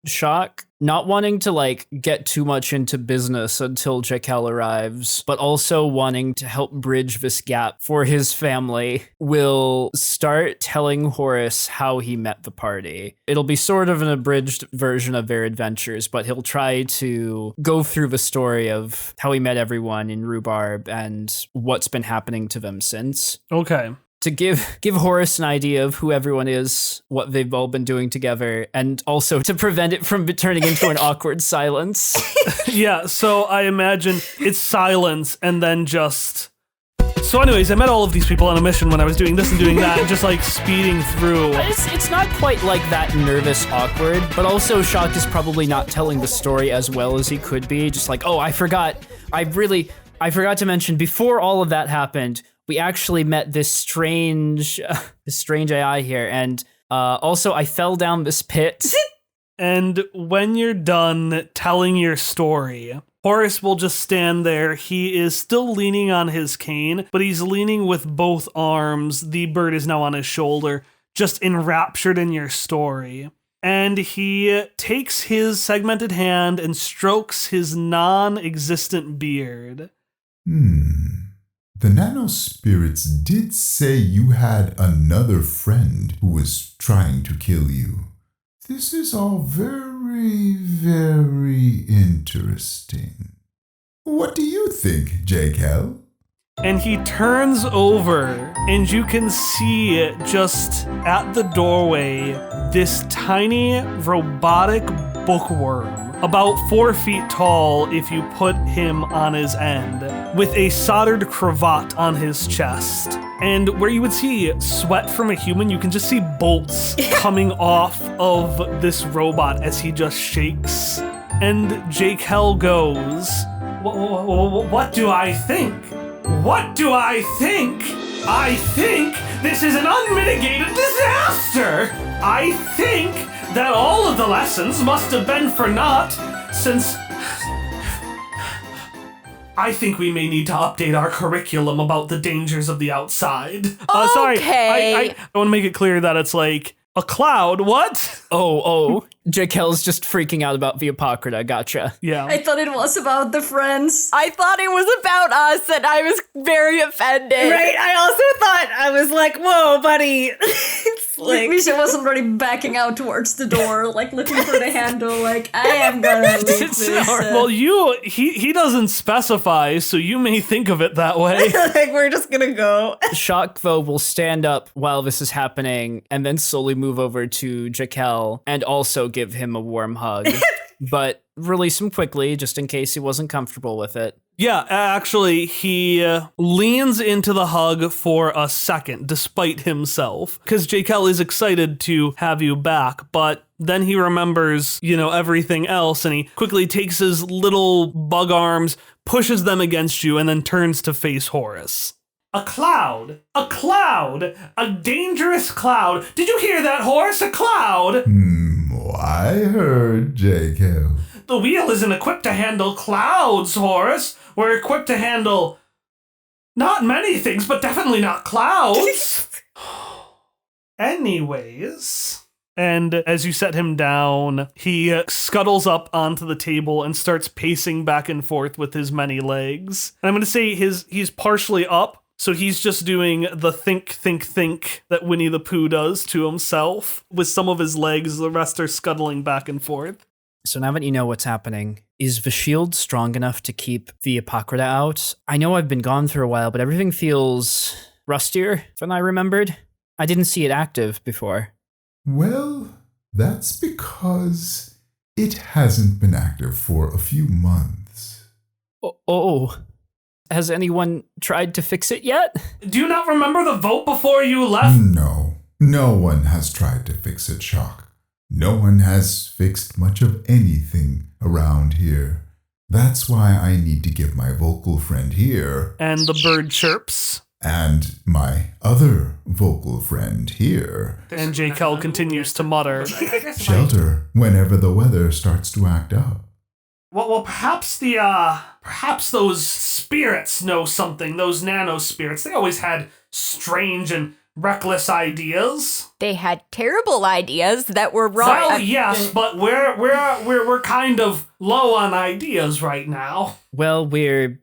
Shock, not wanting to get too much into business until Jekyll arrives, but also wanting to help bridge this gap for his family, will start telling Horace how he met the party. It'll be sort of an abridged version of their adventures, but he'll try to go through the story of how he met everyone in Rhubarb and what's been happening to them since. Okay. To give Horace an idea of who everyone is, what they've all been doing together, and also to prevent it from turning into an awkward silence. Yeah, so I imagine it's silence and then just... So anyways, I met all of these people on a mission when I was doing this and doing that, and just speeding through. It's not quite like that nervous awkward, but also Shock is probably not telling the story as well as he could be. Just I forgot to mention, before all of that happened, we actually met this strange AI here, and also I fell down this pit. And when you're done telling your story, Horace will just stand there. He is still leaning on his cane, but he's leaning with both arms. The bird is now on his shoulder, just enraptured in your story. And he takes his segmented hand and strokes his non-existent beard. The nanospirits did say you had another friend who was trying to kill you. This is all very, very interesting. What do you think, Jekyll? And he turns over, and you can see just at the doorway this tiny robotic bookworm, about 4 feet tall if you put him on his end, with a soldered cravat on his chest. And where you would see sweat from a human, you can just see bolts coming off of this robot as he just shakes. And Jekyll goes, What do I think? What do I think? I think this is an unmitigated disaster! I think that all of the lessons must have been for naught, since I think we may need to update our curriculum about the dangers of the outside. Sorry, I want to make it clear that it's a cloud. What? Oh, Jekyll's just freaking out about the Apocrypha. Gotcha. Yeah. I thought it was about the friends. I thought it was about us, and I was very offended. Right? I also thought, I was like, whoa, buddy. Like, Misha was already backing out towards the door, like looking for the handle, like, I am gonna leave this. Well, he doesn't specify, so you may think of it that way. like, we're just gonna go. Shock, though, will stand up while this is happening and then slowly move over to Jaquel and also give him a warm hug. But release him quickly, just in case he wasn't comfortable with it. Yeah, actually, he leans into the hug for a second, despite himself, because Jaquel is excited to have you back, but then he remembers, everything else, and he quickly takes his little bug arms, pushes them against you, and then turns to face Horace. A cloud, a dangerous cloud. Did you hear that, Horace? A cloud. I heard, Jacob. The wheel isn't equipped to handle clouds, Horace. We're equipped to handle not many things, but definitely not clouds. Anyways. And as you set him down, he scuttles up onto the table and starts pacing back and forth with his many legs. And I'm going to say he's partially up, so he's just doing the think that Winnie the Pooh does to himself. With some of his legs, the rest are scuttling back and forth. So now that you know what's happening, is the shield strong enough to keep the Apocrypha out? I know I've been gone for a while, but everything feels rustier than I remembered. I didn't see it active before. Well, that's because it hasn't been active for a few months. Oh. Has anyone tried to fix it yet? Do you not remember the vote before you left? No one has tried to fix it, Shock. No one has fixed much of anything around here. That's why I need to give my vocal friend here. And the bird chirps. And my other vocal friend here. And Jaquel continues to mutter. Shelter whenever the weather starts to act up. Well, perhaps those spirits know something, those nano spirits. They always had strange and reckless ideas. They had terrible ideas that were wrong. Well, yes, but we're kind of low on ideas right now. Well, we're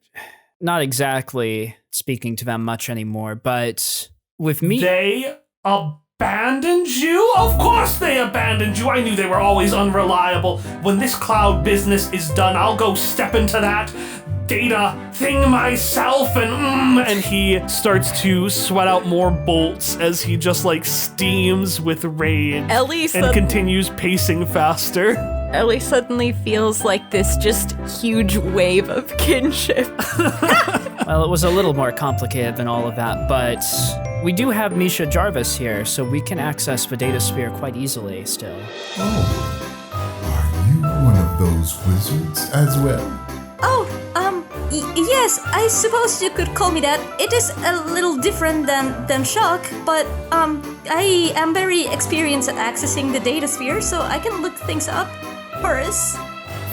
not exactly speaking to them much anymore, but with me... They abandoned you? Of course they abandoned you. I knew they were always unreliable. When this cloud business is done, I'll go step into that data thing myself, and he starts to sweat out more bolts as he just steams with rage and continues pacing faster. Ellie suddenly feels like this just huge wave of kinship. Well, it was a little more complicated than all of that, but we do have Misha Jarvis here, so we can access the data sphere quite easily still. Oh, are you one of those wizards as well? Yes, I suppose you could call me that. It is a little different than Shock, but I am very experienced at accessing the data sphere, so I can look things up. Horace.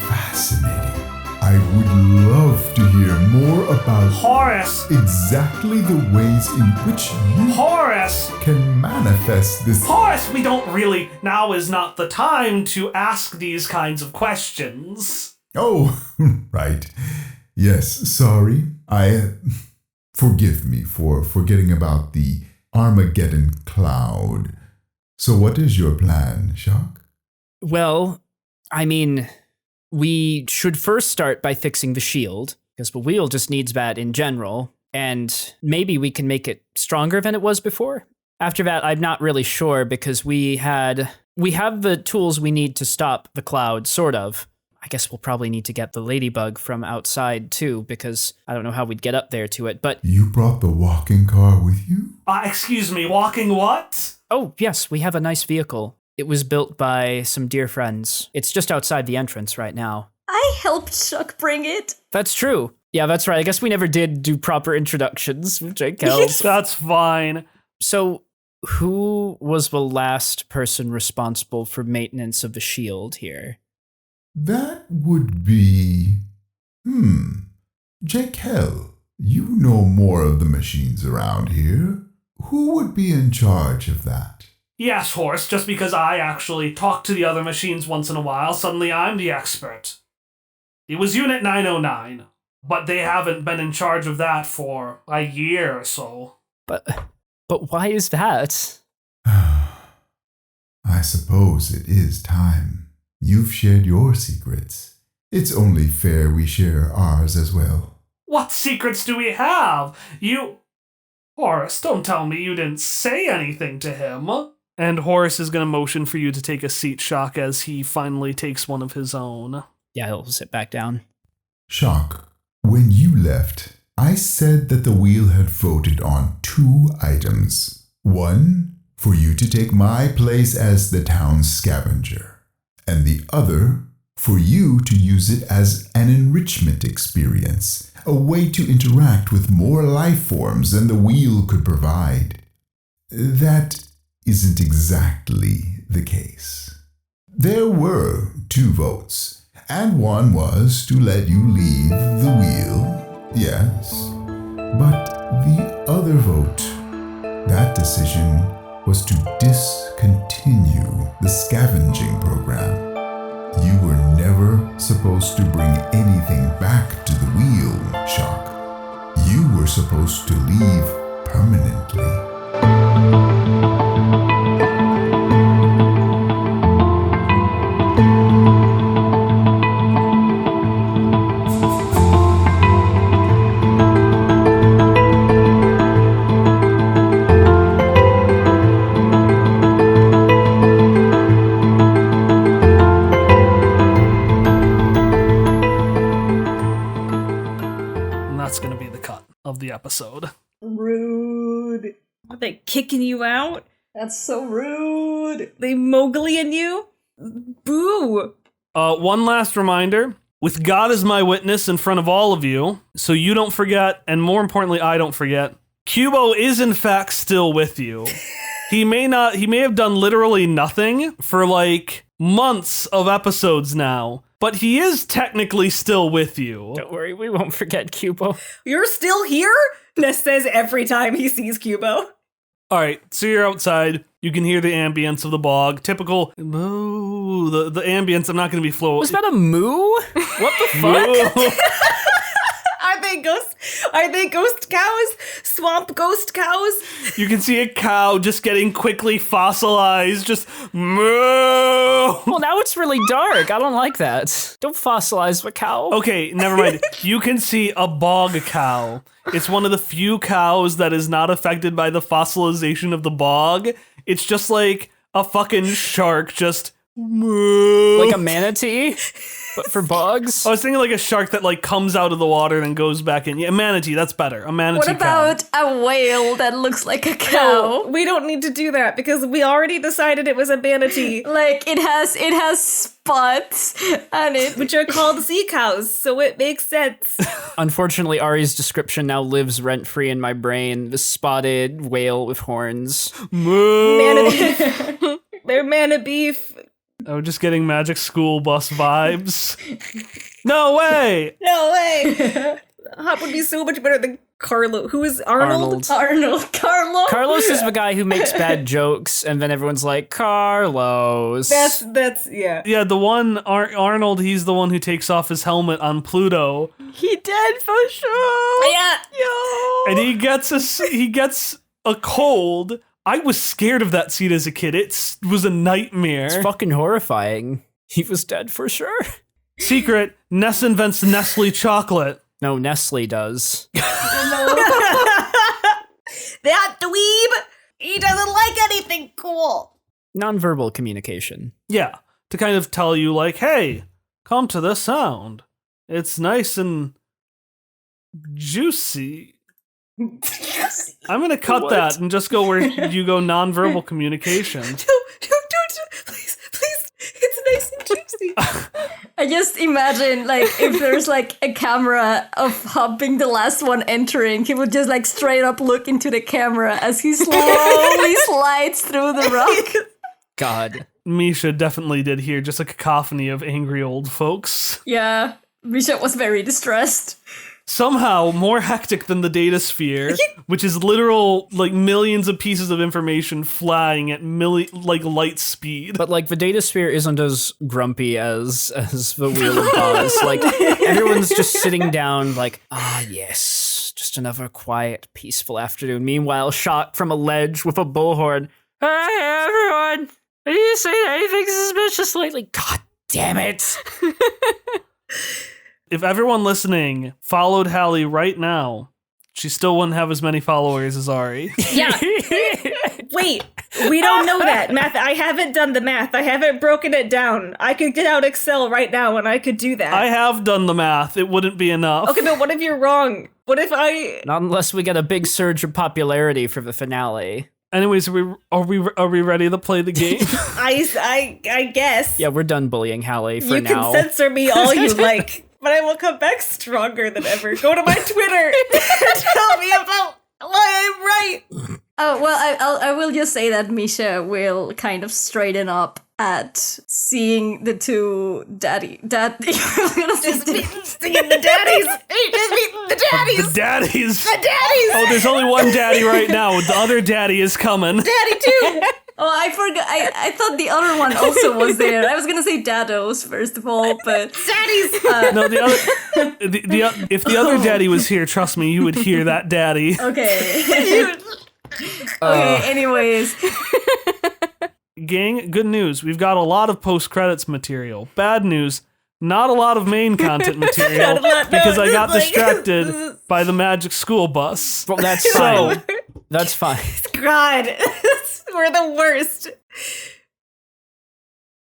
Fascinating. I would love to hear more about Horace. Exactly the ways in which you Horace can manifest this. Horace, we don't really. Now is not the time to ask these kinds of questions. Oh, right. Yes, sorry. Forgive me for forgetting about the Armageddon cloud. So what is your plan, Shock? Well, I mean, we should first start by fixing the shield, because the wheel just needs that in general, and maybe we can make it stronger than it was before. After that, I'm not really sure, because we have the tools we need to stop the cloud, sort of. I guess we'll probably need to get the ladybug from outside, too, because I don't know how we'd get up there to it, but... You brought the walking car with you? Excuse me, walking what? Oh, yes, we have a nice vehicle. It was built by some dear friends. It's just outside the entrance right now. I helped Chuck bring it. That's true. Yeah, that's right. I guess we never did do proper introductions with Jaquel. That's fine. So, who was the last person responsible for maintenance of the shield here? That would be... Jaquel, you know more of the machines around here. Who would be in charge of that? Yes, Horace, just because I actually talk to the other machines once in a while, suddenly I'm the expert. It was Unit 909, but they haven't been in charge of that for a year or so. But why is that? I suppose it is time. You've shared your secrets. It's only fair we share ours as well. What secrets do we have? Horace, don't tell me you didn't say anything to him. And Horace is going to motion for you to take a seat, Shock, as he finally takes one of his own. Yeah, he'll sit back down. Shock, when you left, I said that the wheel had voted on 2 items. One, for you to take my place as the town's scavenger, and the other, for you to use it as an enrichment experience, a way to interact with more life forms than the wheel could provide. That isn't exactly the case. There were 2 votes, and one was to let you leave the wheel, yes. But the other vote, that decision was to discontinue the scavenging program. You were never supposed to bring anything back to the wheel, Shock. You were supposed to leave permanently. And that's going to be the cut of the episode. Rude. Are they kicking you out? That's so rude. They Mowgliing you? Boo! One last reminder. With God as my witness in front of all of you, so you don't forget, and more importantly, I don't forget, Cubo is in fact still with you. He may have done literally nothing for like months of episodes now, but he is technically still with you. Don't worry, we won't forget Cubo. You're still here? Ness says every time he sees Cubo. All right, so you're outside. You can hear the ambience of the bog. Typical moo. The ambience. I'm not going to be flow. Was that a moo? What the fuck? Moo. Are they ghost cows? Swamp ghost cows? You can see a cow just getting quickly fossilized. Just moo. Well, now it's really dark. I don't like that. Don't fossilize a cow. Okay, never mind. You can see a bog cow. It's one of the few cows that is not affected by the fossilization of the bog. It's just like a fucking shark, just moo. Like a manatee, but for bugs. I was thinking like a shark that like comes out of the water and then goes back in. Yeah, a manatee, that's better. A manatee What about a whale that looks like a cow? No, we don't need to do that because we already decided it was a manatee. Like it has spots and it Which are called sea cows, so it makes sense. Unfortunately, Ari's description now lives rent-free in my brain. The spotted whale with horns. Moo. Manatee. They're mana beef. Oh, just getting Magic School Bus vibes. No way! No way. Hop would be so much better than Carlo. Who is Arnold? Carlo. Carlos is the guy who makes bad jokes, and then everyone's like, Carlos. That's yeah. Yeah, the one Arnold, he's the one who takes off his helmet on Pluto, He did for sure. Yeah. Yo. and he gets a cold. I was scared of that seat as a kid. It was a nightmare. It's fucking horrifying. He was dead for sure. Secret: Ness invents Nestle chocolate. No, Nestle does. That dweeb. He doesn't like anything cool. Nonverbal communication. Yeah, to kind of tell you like, hey, come to this sound. It's nice and juicy. I'm gonna cut that and just go where you go nonverbal communication. Don't. Please. It's nice and juicy. I just imagine like if there's like a camera of Hop being the last one entering, he would just like straight up look into the camera as he slowly slides through the rock. God. Misha definitely did hear just a cacophony of angry old folks. Yeah, Misha was very distressed. Somehow more hectic than the data sphere, which is literal like millions of pieces of information flying at like light speed. But like the data sphere isn't as grumpy as the Wheel of Oz. Like everyone's just sitting down like, yes, just another quiet, peaceful afternoon. Meanwhile, shot from a ledge with a bullhorn. Hey everyone, I didn't say anything suspicious lately. God damn it. If everyone listening followed Hallie right now, she still wouldn't have as many followers as Ari. Yeah. Wait, we don't know that. Math, I haven't done the math. I haven't broken it down. I could get out Excel right now and I could do that. I have done the math. It wouldn't be enough. Okay, but what if you're wrong? What if I... Not unless we get a big surge of popularity for the finale. Anyways, are we ready to play the game? I guess. Yeah, we're done bullying Hallie for You now. can censor me all you like, but I will come back stronger than ever. Go to my Twitter and tell me about why I'm right. Oh, well, I will just say that Misha will kind of straighten up at seeing the two Singing the daddies. The daddies. The daddies. The daddies. Oh, there's only one daddy right now. The other daddy is coming. Daddy too. Oh, I forgot. I thought the other one also was there. I was gonna say Dados first of all, but Daddies. No, the other. If the other daddy was here, trust me, you would hear that daddy. okay. Okay. Anyways, Gang, good news. We've got a lot of post-credits material. Bad news, not a lot of main content material because I got distracted by the magic school bus. Well, that's fine. That's fine. God, we're the worst.